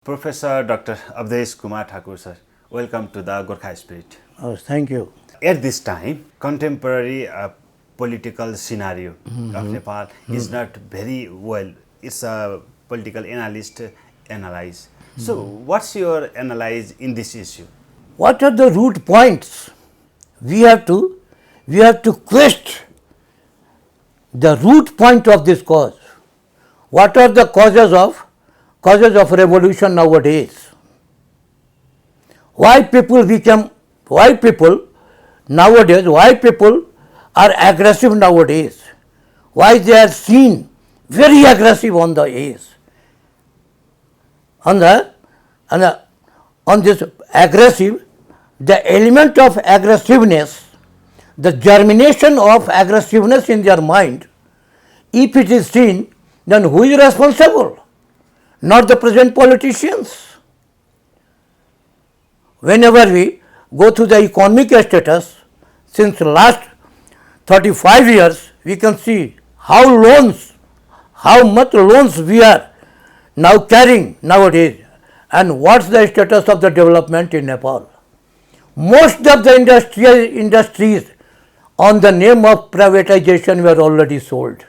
Professor Dr. Awadhesh Kumar Thakur, sir, welcome to the Gorkha Spirit. Oh, thank you. At this time, contemporary political scenario of Nepal is not very well. It's a political analyst analyze. So, what's your analyze in this issue? What are the root points? We have to question the root point of this cause. What are the causes of revolution nowadays? Why people are aggressive nowadays? Why they are seen very aggressive on the age? On this aggressive, the element of aggressiveness, the germination of aggressiveness in their mind, if it is seen, then who is responsible? Not the present politicians. Whenever we go through the economic status, since last 35 years, we can see how much loans we are now carrying nowadays, and what's the status of the development in Nepal. Most of the industries on the name of privatization were already sold.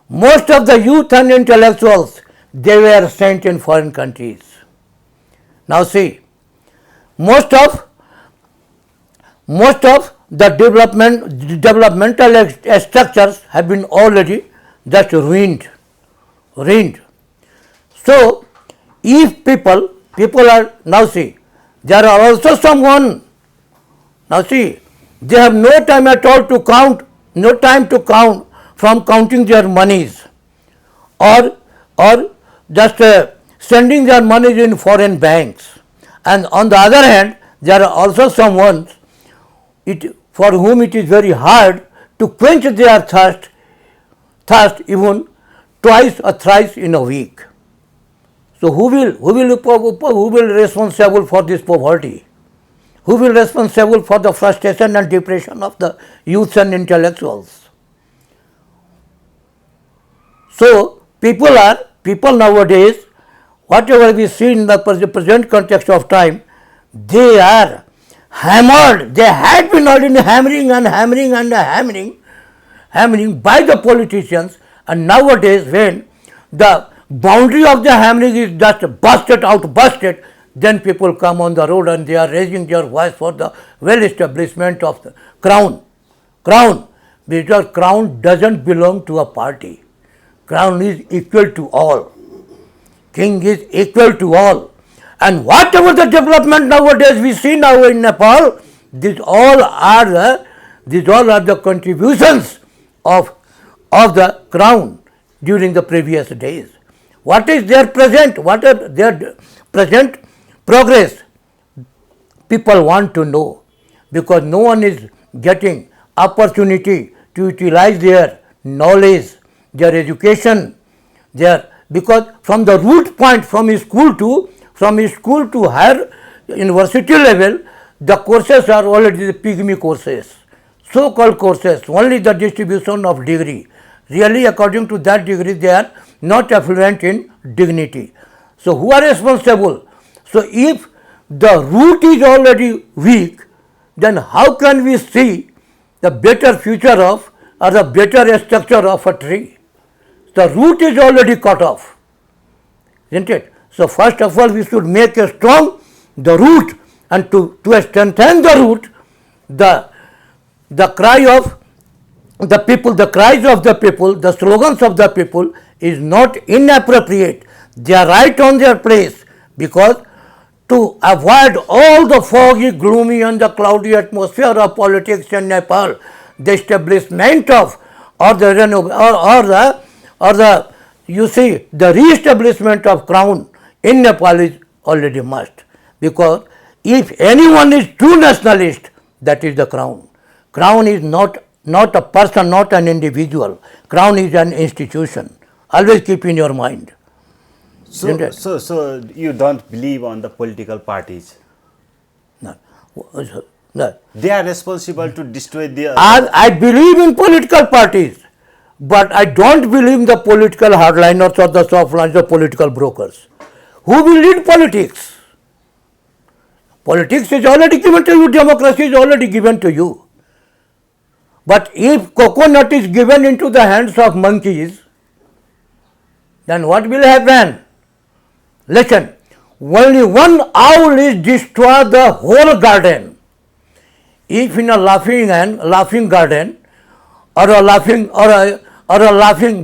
Most of the youth and intellectuals, they were sent in foreign countries. Now see, most of the developmental structures have been already just ruined. So, if people are, now see, there are also someone, now see, they have no time at all to count, no time to count from counting their monies or just sending their monies in foreign banks. And on the other hand, there are also someone for whom it is very hard to quench their thirst even twice or thrice in a week. So who will responsible for this poverty? Who will responsible for the frustration and depression of the youths and intellectuals? So people nowadays, whatever we see in the present context of time, they are hammered. They had been already hammering by the politicians, and nowadays when the boundary of the hammering is just busted, then people come on the road and they are raising their voice for the well-establishment of the crown, because crown doesn't belong to a party. Crown is equal to all. King is equal to all. And whatever the development nowadays we see now in Nepal, these all are the contributions of the crown during the previous days. What is their present? What are their present progress? People want to know, because no one is getting opportunity to utilize their knowledge, their education, because from the root point, from school to higher university level, the courses are already the pygmy courses, so-called courses, only the distribution of degree. Really, according to that degree, they are not affluent in dignity. So who are responsible? So if the root is already weak, then how can we see the better future of, or the better structure of a tree? The root is already cut off, isn't it? So first of all, we should make a strong the root, and to strengthen the root, the cry of the people, the cries of the people, the slogans of the people is not inappropriate. They are right on their place, because to avoid all the foggy, gloomy and the cloudy atmosphere of politics in Nepal, the establishment of the re-establishment of crown in Nepal is already must, because if anyone is true nationalist, that is the crown. Crown is not a person, not an individual. Crown is an institution. Always keep in your mind. So you don't believe on the political parties? No. They are responsible to destroy the. I believe in political parties, but I don't believe in the political hardliners or the softlines, the political brokers. Who will lead politics? Politics is already given to you, democracy is already given to you. But if coconut is given into the hands of monkeys, then what will happen? Listen, only one owl is destroy the whole garden. If in a laughing garden, or a laughing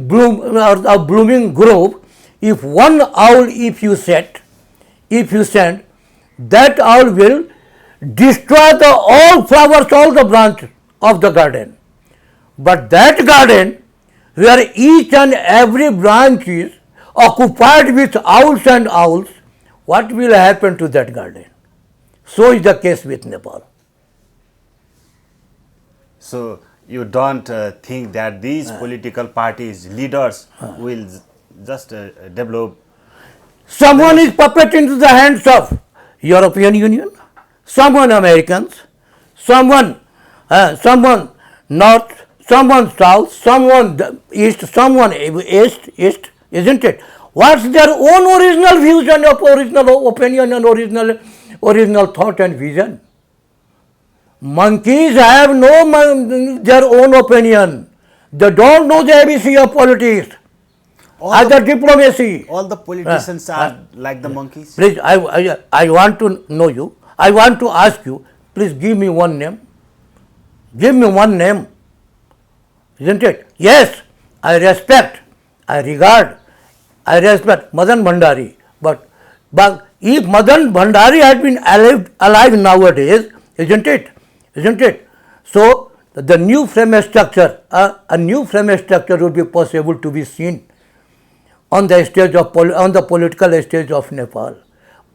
bloom, or a blooming grove, if one owl if you send, that owl will destroy the all flowers, all the branches of the garden. But that garden where each and every branch is occupied with owls and owls, what will happen to that garden? So is the case with Nepal. So you don't think that these political parties, leaders will just develop? Someone is puppet into the hands of European Union, someone Americans, someone North, someone South, someone East, someone East, isn't it? What's their own original views and original opinion and original thought and vision? Monkeys have no their own opinion. They don't know the ABC of politics. Other diplomacy. All the politicians are like the monkeys? Please, I want to know you. I want to ask you, please give me one name. Give me one name. Isn't it? Yes, I respect, I regard, I respect Madan Bhandari. But if Madan Bhandari had been alive nowadays, isn't it? Isn't it? So, the new frame structure, a new frame structure would be possible to be seen on the stage of on the political stage of Nepal.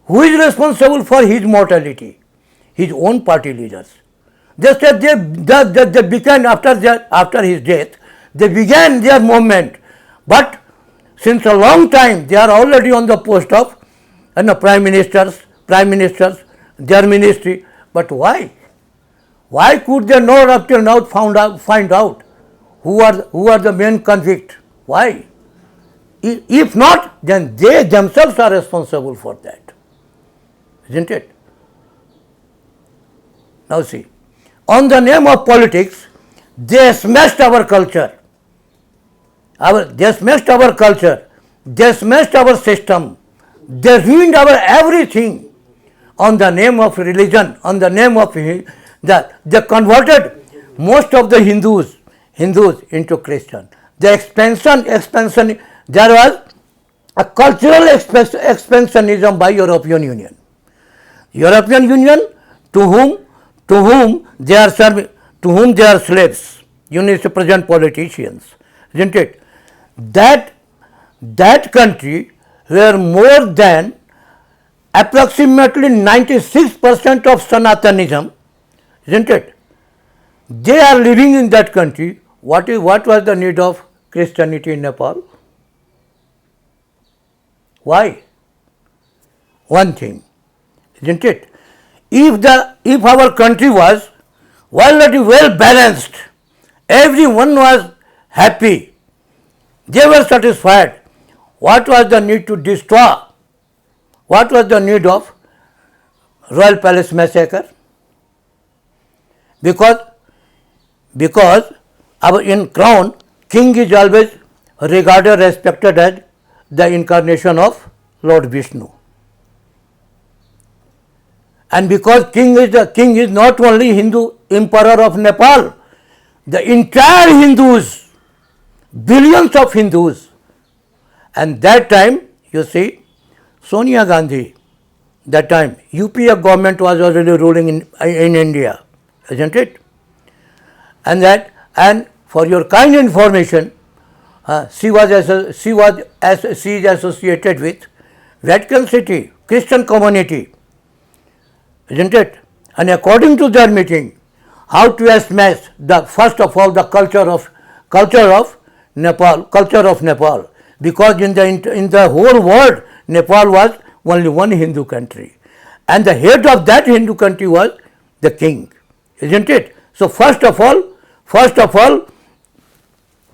Who is responsible for his mortality? His own party leaders. Just as they began after his death, they began their movement. But since a long time, they are already on the post of prime ministers, their ministry. But why? Why could they not up till now find out who are the main convict? Why? If not, then they themselves are responsible for that. Isn't it? Now see, on the name of politics, they smashed our culture. They smashed our culture. They smashed our system. They ruined our everything on the name of religion, on the name of that. They converted most of the Hindus into Christian. The expansion, there was a cultural expansionism by European Union. European Union to whom they are serving, to whom they are slaves. You need to present politicians, isn't it? That country where more than approximately 96% of Sanatanism, isn't it? They are living in that country. What was the need of Christianity in Nepal? Why? One thing, isn't it? If our country was already well balanced, everyone was happy, they were satisfied, what was the need to destroy? What was the need of Royal Palace massacre? Because in crown, king is always regarded, respected as the incarnation of Lord Vishnu. And because king is not only Hindu emperor of Nepal, the entire Hindus, billions of Hindus. And that time, you see, Sonia Gandhi, that time UPA government was already ruling in India, isn't it? And for your kind information, she is associated with Vatican City, Christian community, isn't it? And according to their meeting, how to smash first of all the culture of Nepal, because in the whole world, Nepal was only one Hindu country, and the head of that Hindu country was the king, isn't it? So first of all,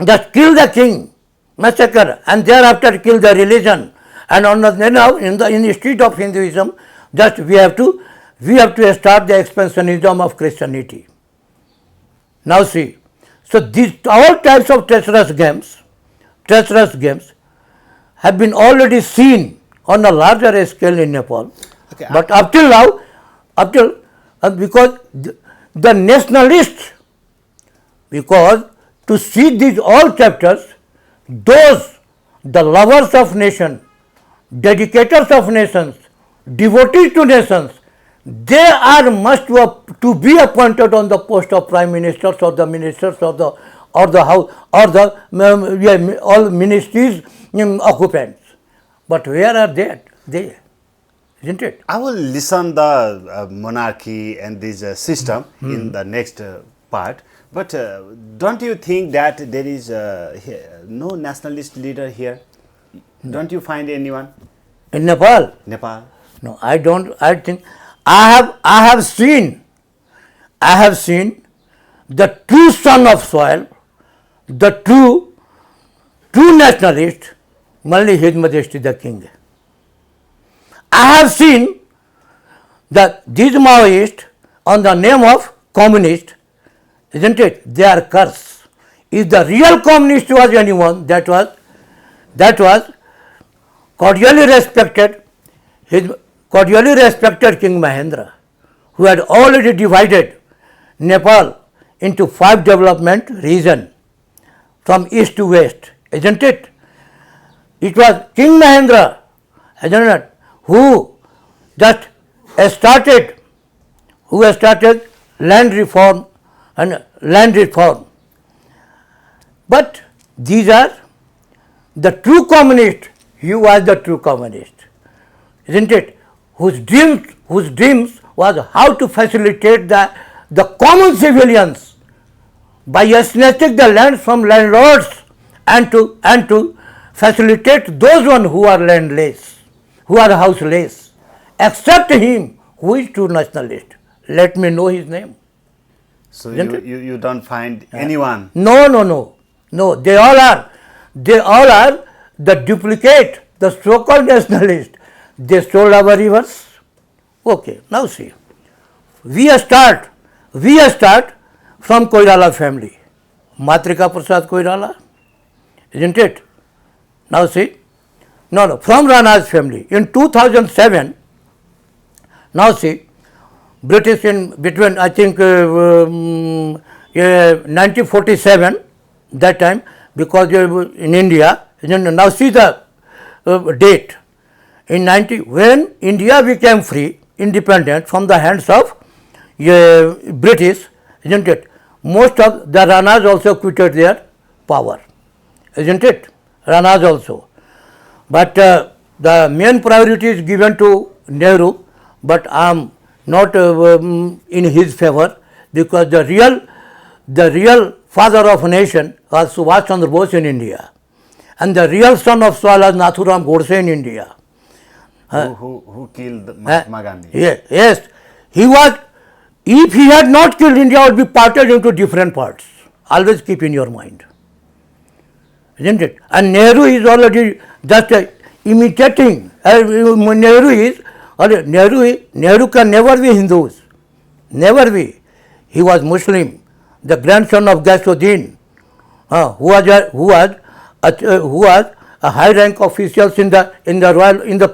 just kill the king, massacre, and thereafter kill the religion, And on the, now in the street of Hinduism, just we have to start the expansionism of Christianity. Now see, so these all types of treacherous games have been already seen on a larger scale in Nepal. Okay, But up till now, because the nationalists, because to see these all chapters, the lovers of nation, dedicators of nations, devotees to nations, they are must to be appointed on the post of prime ministers or the ministers of the house or the all ministries occupants. But where are they? Isn't it? I will listen the monarchy and this system in the next part. But don't you think that there is no nationalist leader here? Don't you find anyone? In Nepal? Nepal? No, I don't. I think I have seen the true son of soil, the true nationalist, only His Majesty the King. I have seen that these Maoists on the name of communist, isn't it? They are cursed. If the real communist was anyone, that was cordially respected King Mahendra, who had already divided Nepal into 5 development regions from east to west, isn't it? It was King Mahendra, isn't it, who just started land reform. But these are the true communists. He was the true communist, isn't it? Whose dreams was how to facilitate the common civilians by snatching the land from landlords and to facilitate those who are landless, who are houseless. Except him, who is true nationalist. Let me know his name. So you don't find anyone? No. They all are the duplicate, the so-called nationalists. They stole our rivers. Okay, now see. We start from Koirala family. Matrika Prasad Koirala, isn't it? Now see. No, from Rana's family. In 2007, now see, British in between, I think, 1947, that time, because in India, now see the date. In when India became free, independent from the hands of British, isn't it? Most of the Ranas also quitted their power, isn't it? Ranas also. But the main priority is given to Nehru, but I am not in his favor, because the real father of a nation was Subhash Chandra Bose in India, and the real son of soil was Nathuram Godse in India. Who killed Mahatma Gandhi? Yes. He was, if he had not killed, India would be parted into different parts. Always keep in your mind. Isn't it? And Nehru is already just imitating. Nehru can never be Hindus. Never be. He was Muslim, the grandson of Gasuddin, who was a high rank officials in the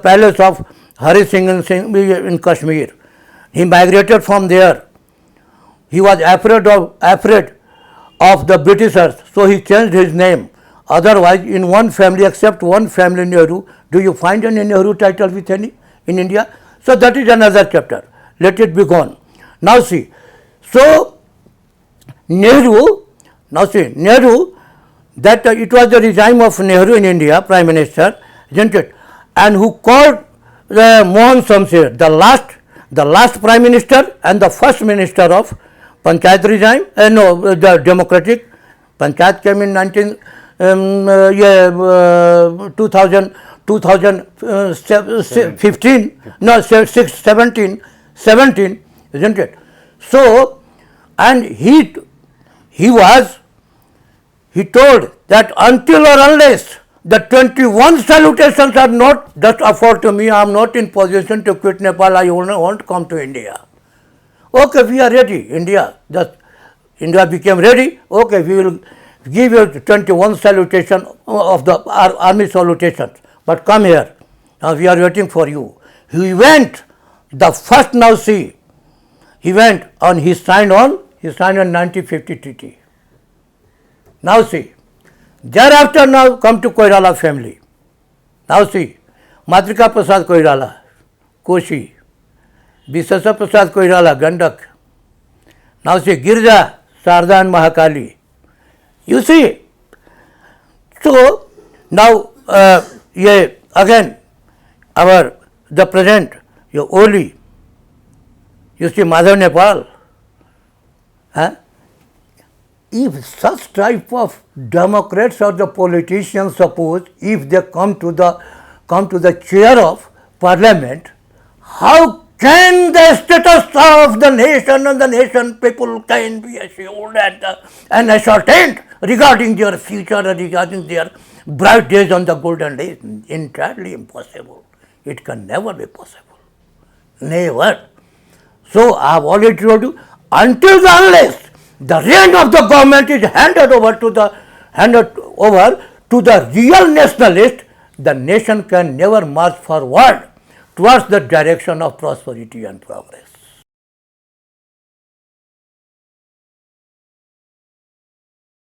palace of Hari Singh in Kashmir. He migrated from there. He was afraid of the Britishers, so he changed his name. Otherwise, in one family, except one family Nehru, do you find any Nehru title with any in India? So that is another chapter. Let it be gone. Now see. So Nehru, that it was the regime of Nehru in India, Prime Minister, isn't it? And who called Mohan Shamsher, the last Prime Minister and the first Minister of Panchayat regime, the Democratic. Panchayat came in 2015, no, 17, isn't it? So, and he told that until or unless the 21 salutations are not just offered to me. I am not in position to quit Nepal. I only want to come to India. Okay, we are ready. India became ready. Okay, we will give you 21 salutation of the army salutations. But come here. Now we are waiting for you. He went, the first now see, he went on, he signed on 1950 treaty. Now see, thereafter now come to Koirala family. Now see, Matrika Prasad Koirala, Koshi, Bisasa Prasad Koirala, Gandak. Now see, Girja, Sarda and Mahakali. You see, so now again the present, your Oli, you see Madhav Nepal. If such type of Democrats or the politicians, suppose if they come to the chair of parliament, how can the status of the nation and the nation people can be assured and ascertained regarding their future and regarding their bright days on the golden days? Entirely impossible. It can never be possible. Never. So I have already told you, until the unless the reign of the government is handed over to the real nationalist, the nation can never march forward towards the direction of prosperity and progress.